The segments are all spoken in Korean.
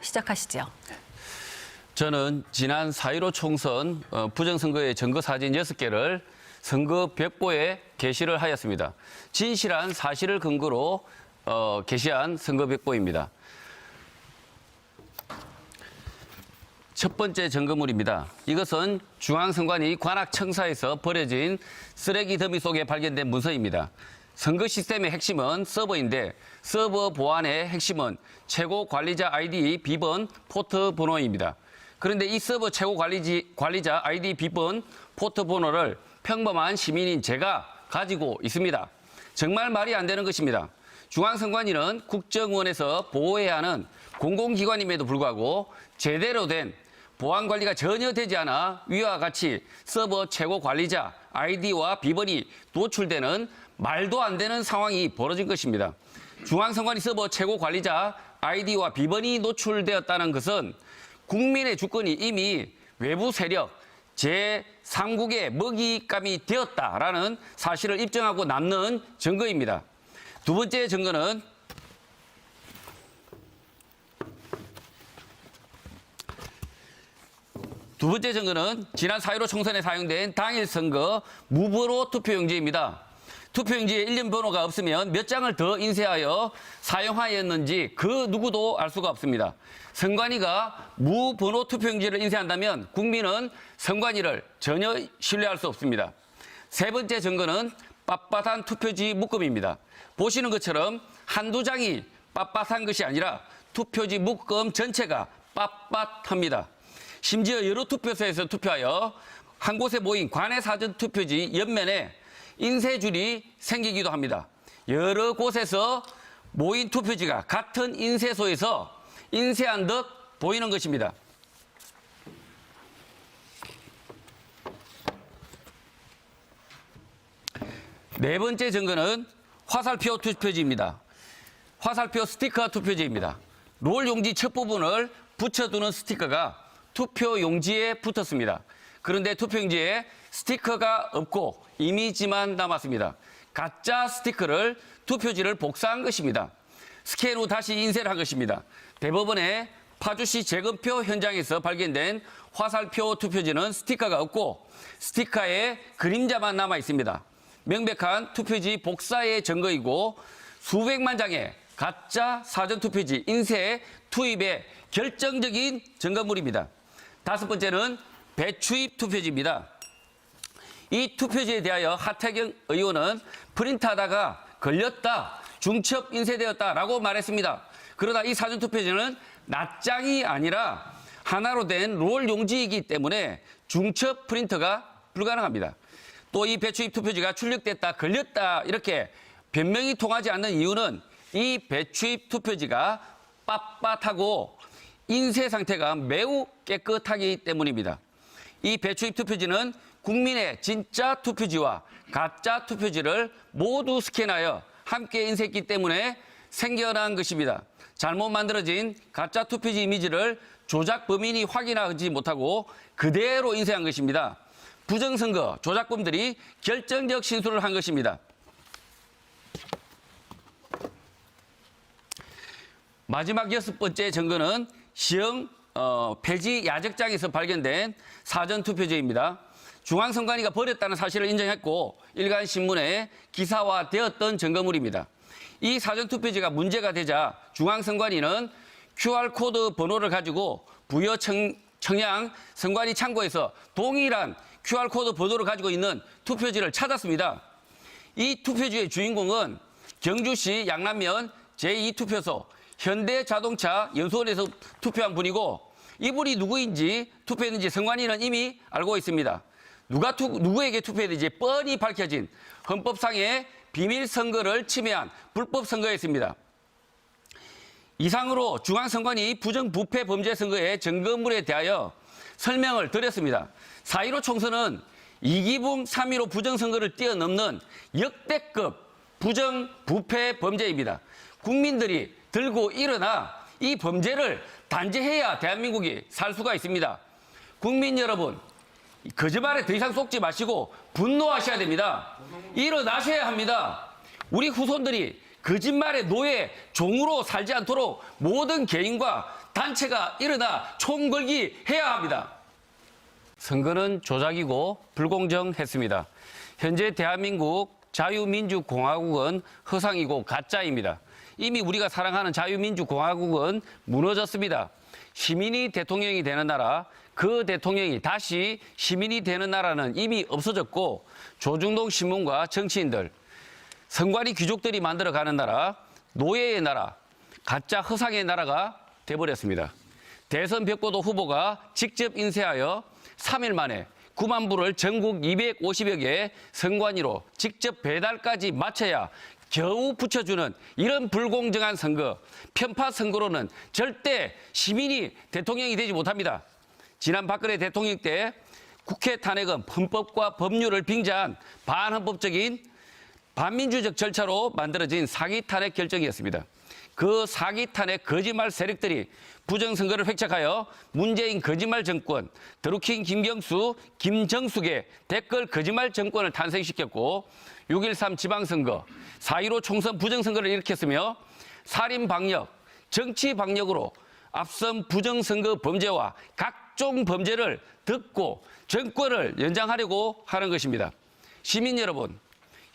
시작하시죠. 저는 지난 4.15 총선 부정선거의 증거사진 6개를 선거 벽보에 게시를 하였습니다. 진실한 사실을 근거로 게시한 선거 벽보입니다. 첫 번째 점거물입니다. 이것은 중앙선관위 관악청사에서 버려진 쓰레기 더미 속에 발견된 문서입니다. 선거 시스템의 핵심은 서버인데 서버 보안의 핵심은 최고 관리자 아이디 비번 포트 번호입니다. 그런데 이 서버 최고 관리자 아이디 비번 포트 번호를 평범한 시민인 제가 가지고 있습니다. 정말 말이 안 되는 것입니다. 중앙선관위는 국정원에서 보호해야 하는 공공기관임에도 불구하고 제대로 된 보안 관리가 전혀 되지 않아 위와 같이 서버 최고 관리자 아이디와 비번이 노출되는 말도 안 되는 상황이 벌어진 것입니다. 중앙선관위 서버 최고 관리자 아이디와 비번이 노출되었다는 것은 국민의 주권이 이미 외부 세력 제3국의 먹잇감이 되었다라는 사실을 입증하고 남는 증거입니다. 두 번째 증거는 지난 4.15 총선에 사용된 당일 선거 무번호 투표용지입니다. 투표용지에 일련 번호가 없으면 몇 장을 더 인쇄하여 사용하였는지 그 누구도 알 수가 없습니다. 선관위가 무번호 투표용지를 인쇄한다면 국민은 선관위를 전혀 신뢰할 수 없습니다. 세 번째 증거는 빳빳한 투표지 묶음입니다. 보시는 것처럼 한두 장이 빳빳한 것이 아니라 투표지 묶음 전체가 빳빳합니다. 심지어 여러 투표소에서 투표하여 한 곳에 모인 관내 사전 투표지 옆면에 인쇄줄이 생기기도 합니다. 여러 곳에서 모인 투표지가 같은 인쇄소에서 인쇄한 듯 보이는 것입니다. 네 번째 증거는 화살표 투표지입니다. 화살표 스티커 투표지입니다. 롤 용지 첫 부분을 붙여두는 스티커가 투표 용지에 붙었습니다. 그런데 투표용지에 스티커가 없고 이미지만 남았습니다. 가짜 스티커를 투표지를 복사한 것입니다. 스캔 후 다시 인쇄를 한 것입니다. 대법원의 파주시 재검표 현장에서 발견된 화살표 투표지는 스티커가 없고 스티커에 그림자만 남아 있습니다. 명백한 투표지 복사의 증거이고 수백만 장의 가짜 사전투표지 인쇄 투입의 결정적인 증거물입니다. 다섯 번째는 배추입 투표지입니다. 이 투표지에 대하여 하태경 의원은 프린트하다가 걸렸다, 중첩 인쇄되었다라고 말했습니다. 그러나 이 사전투표지는 낱장이 아니라 하나로 된 롤 용지이기 때문에 중첩 프린터가 불가능합니다. 또 이 배추입 투표지가 출력됐다, 걸렸다 이렇게 변명이 통하지 않는 이유는 이 배추입 투표지가 빳빳하고 인쇄 상태가 매우 깨끗하기 때문입니다. 이 배추입 투표지는 국민의 진짜 투표지와 가짜 투표지를 모두 스캔하여 함께 인쇄했기 때문에 생겨난 것입니다. 잘못 만들어진 가짜 투표지 이미지를 조작 범인이 확인하지 못하고 그대로 인쇄한 것입니다. 부정선거 조작범들이 결정적 신술을 한 것입니다. 마지막 여섯 번째 증거는 시흥 폐지 야적장에서 발견된 사전투표지입니다. 중앙선관위가 버렸다는 사실을 인정했고 일간신문에 기사화되었던 증거물입니다. 이 사전투표지가 문제가 되자 중앙선관위는 QR코드 번호를 가지고 부여 청양 선관위 창고에서 동일한 QR코드 번호를 가지고 있는 투표지를 찾았습니다. 이 투표지의 주인공은 경주시 양남면 제2투표소 현대자동차 연수원에서 투표한 분이고 이분이 누구인지 투표했는지 선관위는 이미 알고 있습니다. 누구에게 투표했는지 뻔히 밝혀진 헌법상의 비밀선거를 침해한 불법선거였습니다. 이상으로 중앙선관위 부정부패 범죄 선거의 증거물에 대하여 설명을 드렸습니다. 4.15 총선은 이기붕 3.15 부정선거를 뛰어넘는 역대급 부정부패 범죄입니다. 국민들이 들고 일어나 이 범죄를 단죄해야 대한민국이 살 수가 있습니다. 국민 여러분, 거짓말에 더 이상 속지 마시고 분노하셔야 됩니다. 일어나셔야 합니다. 우리 후손들이 거짓말의 노예, 종으로 살지 않도록 모든 개인과 단체가 일어나 총걸기 해야 합니다. 선거는 조작이고 불공정했습니다. 현재 대한민국 자유민주공화국은 허상이고 가짜입니다. 이미 우리가 사랑하는 자유민주공화국은 무너졌습니다. 시민이 대통령이 되는 나라, 그 대통령이 다시 시민이 되는 나라는 이미 없어졌고 조중동 신문과 정치인들, 선관위 귀족들이 만들어가는 나라, 노예의 나라, 가짜 허상의 나라가 돼버렸습니다. 대선 벽보도 후보가 직접 인쇄하여 3일 만에 9만 부를 전국 250여 개 선관위로 직접 배달까지 마쳐야 겨우 붙여주는 이런 불공정한 선거, 편파 선거로는 절대 시민이 대통령이 되지 못합니다. 지난 박근혜 대통령 때 국회 탄핵은 헌법과 법률을 빙자한 반헌법적인 반민주적 절차로 만들어진 사기 탄핵 결정이었습니다. 그 사기 탄핵 거짓말 세력들이 부정선거를 획책하여 문재인 거짓말 정권, 드루킹 김경수, 김정숙의 댓글 거짓말 정권을 탄생시켰고 6.13 지방선거, 4.15 총선 부정선거를 일으켰으며 살인방역, 정치방역으로 앞선 부정선거 범죄와 각종 범죄를 덮고 정권을 연장하려고 하는 것입니다. 시민 여러분,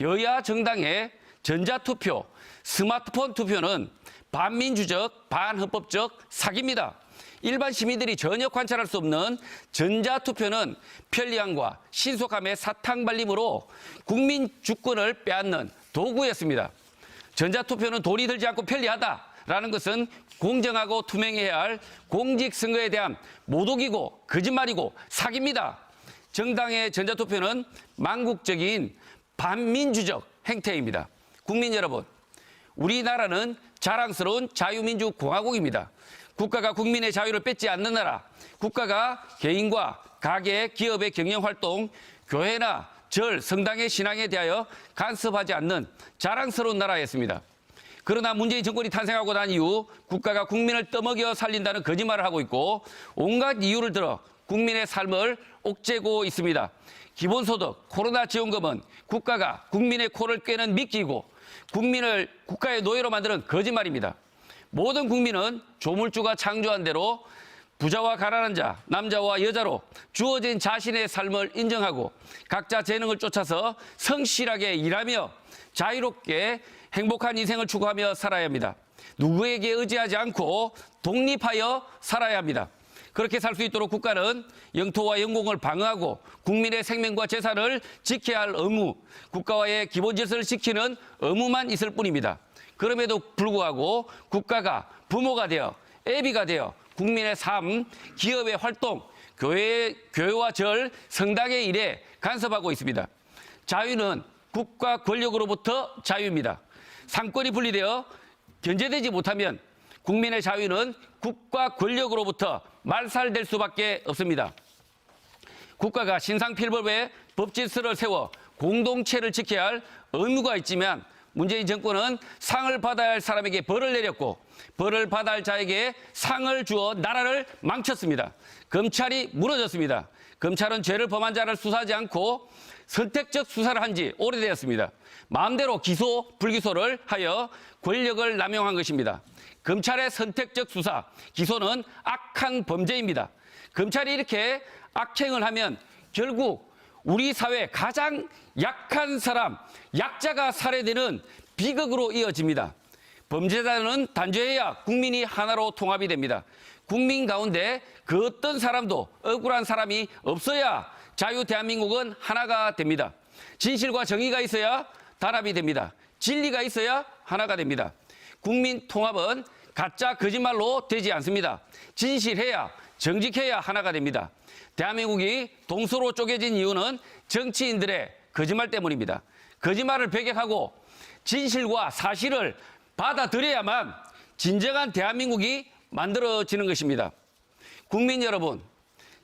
여야 정당의 전자투표, 스마트폰 투표는 반민주적, 반헌법적 사기입니다. 일반 시민들이 전혀 관찰할 수 없는 전자투표는 편리함과 신속함의 사탕발림으로 국민 주권을 빼앗는 도구였습니다. 전자투표는 돈이 들지 않고 편리하다라는 것은 공정하고 투명해야 할 공직선거에 대한 모독이고 거짓말이고 사기입니다. 정당의 전자투표는 망국적인 반민주적 행태입니다. 국민 여러분, 우리나라는 자랑스러운 자유민주공화국입니다. 국가가 국민의 자유를 뺏지 않는 나라, 국가가 개인과 가계, 기업의 경영활동, 교회나 절, 성당의 신앙에 대하여 간섭하지 않는 자랑스러운 나라였습니다. 그러나 문재인 정권이 탄생하고 난 이후 국가가 국민을 떠먹여 살린다는 거짓말을 하고 있고 온갖 이유를 들어 국민의 삶을 옥죄고 있습니다. 기본소득, 코로나 지원금은 국가가 국민의 코를 꿰는 미끼이고 국민을 국가의 노예로 만드는 거짓말입니다. 모든 국민은 조물주가 창조한 대로 부자와 가난한 자, 남자와 여자로 주어진 자신의 삶을 인정하고 각자 재능을 쫓아서 성실하게 일하며 자유롭게 행복한 인생을 추구하며 살아야 합니다. 누구에게 의지하지 않고 독립하여 살아야 합니다. 그렇게 살 수 있도록 국가는 영토와 영공을 방어하고 국민의 생명과 재산을 지켜야 할 의무, 국가와의 기본 질서를 지키는 의무만 있을 뿐입니다. 그럼에도 불구하고 국가가 부모가 되어 애비가 되어 국민의 삶, 기업의 활동, 교회와 절, 성당의 일에 간섭하고 있습니다. 자유는 국가 권력으로부터 자유입니다. 상권이 분리되어 견제되지 못하면 국민의 자유는 국가 권력으로부터 말살될 수밖에 없습니다. 국가가 신상필벌에 법질서를 세워 공동체를 지켜야 할 의무가 있지만 문재인 정권은 상을 받아야 할 사람에게 벌을 내렸고 벌을 받아야 할 자에게 상을 주어 나라를 망쳤습니다. 검찰이 무너졌습니다. 검찰은 죄를 범한 자를 수사하지 않고 선택적 수사를 한 지 오래되었습니다. 마음대로 기소, 불기소를 하여 권력을 남용한 것입니다. 검찰의 선택적 수사, 기소는 악한 범죄입니다. 검찰이 이렇게 악행을 하면 결국 우리 사회 가장 약한 사람, 약자가 살해되는 비극으로 이어집니다. 범죄자는 단죄해야 국민이 하나로 통합이 됩니다. 국민 가운데 그 어떤 사람도 억울한 사람이 없어야 자유 대한민국은 하나가 됩니다. 진실과 정의가 있어야 단합이 됩니다. 진리가 있어야 하나가 됩니다. 국민 통합은 가짜 거짓말로 되지 않습니다. 진실해야 정직해야 하나가 됩니다. 대한민국이 동서로 쪼개진 이유는 정치인들의 거짓말 때문입니다. 거짓말을 배격하고 진실과 사실을 받아들여야만 진정한 대한민국이 만들어지는 것입니다. 국민 여러분,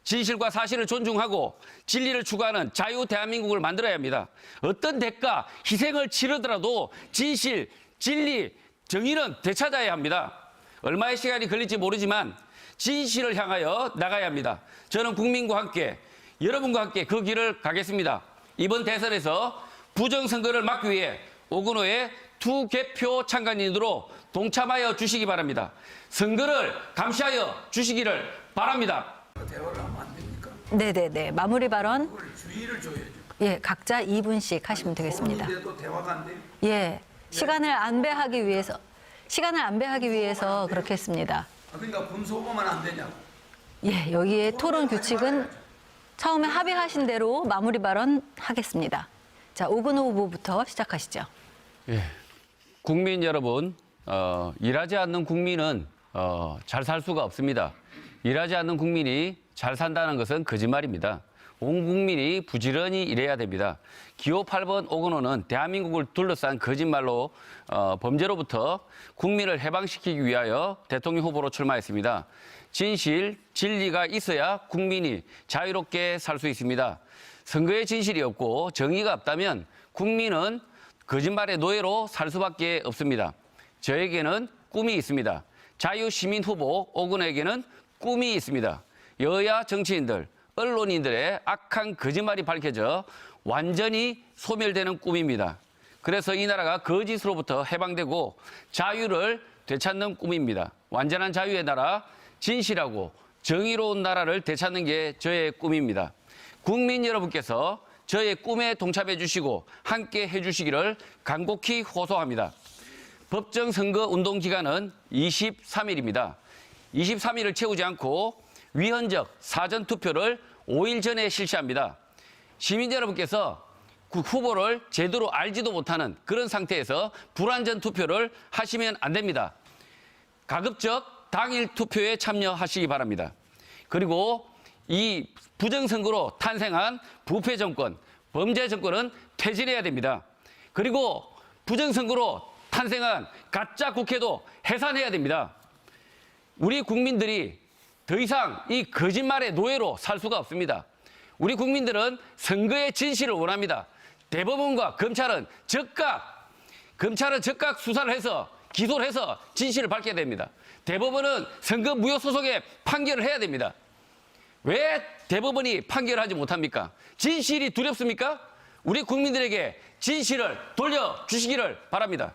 진실과 사실을 존중하고 진리를 추구하는 자유 대한민국을 만들어야 합니다. 어떤 대가, 희생을 치르더라도 진실, 진리, 정의는 되찾아야 합니다. 얼마의 시간이 걸릴지 모르지만 진실을 향하여 나가야 합니다. 저는 국민과 함께, 여러분과 함께 그 길을 가겠습니다. 이번 대선에서 부정선거를 막기 위해 오근호의 투개표 참관인으로 동참하여 주시기 바랍니다. 선거를 감시하여 주시기를 바랍니다. 대화를 하면 안 됩니까? 네네네. 마무리 발언. 그걸 주의를 줘야죠. 예, 각자 2분씩 하시면 되겠습니다. 토론인데도 대화가 안 돼요? 예, 시간을 안배하기 위해서 그렇게 했습니다. 그러니까 군소고만 안 되냐고. 예, 여기에 토론 규칙은 처음에 합의하신 대로 마무리 발언 하겠습니다. 자, 오근호 후보부터 시작하시죠. 예. 국민 여러분, 일하지 않는 국민은 잘 살 수가 없습니다. 일하지 않는 국민이 잘 산다는 것은 거짓말입니다. 온 국민이 부지런히 일해야 됩니다. 기호 8번 오근호는 대한민국을 둘러싼 거짓말로 범죄로부터 국민을 해방시키기 위하여 대통령 후보로 출마했습니다. 진실, 진리가 있어야 국민이 자유롭게 살 수 있습니다. 선거에 진실이 없고 정의가 없다면 국민은 거짓말의 노예로 살 수밖에 없습니다. 저에게는 꿈이 있습니다. 자유시민 후보 오근호에게는 꿈이 있습니다. 여야 정치인들, 언론인들의 악한 거짓말이 밝혀져 완전히 소멸되는 꿈입니다. 그래서 이 나라가 거짓으로부터 해방되고 자유를 되찾는 꿈입니다. 완전한 자유의 나라, 진실하고 정의로운 나라를 되찾는 게 저의 꿈입니다. 국민 여러분께서 저의 꿈에 동참해 주시고 함께 해 주시기를 간곡히 호소합니다. 법정 선거 운동 기간은 23일입니다. 23일을 채우지 않고 위헌적 사전 투표를 5일 전에 실시합니다. 시민 여러분께서 후보를 제대로 알지도 못하는 그런 상태에서 불완전 투표를 하시면 안 됩니다. 가급적 당일 투표에 참여하시기 바랍니다. 그리고 이 부정선거로 탄생한 부패 정권, 범죄 정권은 퇴진해야 됩니다. 그리고 부정선거로 탄생한 가짜 국회도 해산해야 됩니다. 우리 국민들이 더 이상 이 거짓말의 노예로 살 수가 없습니다. 우리 국민들은 선거의 진실을 원합니다. 대법원과 검찰은 즉각 수사를 해서 기소를 해서 진실을 밝혀야 됩니다. 대법원은 선거 무효 소송에 판결을 해야 됩니다. 왜 대법원이 판결을 하지 못합니까? 진실이 두렵습니까? 우리 국민들에게 진실을 돌려주시기를 바랍니다.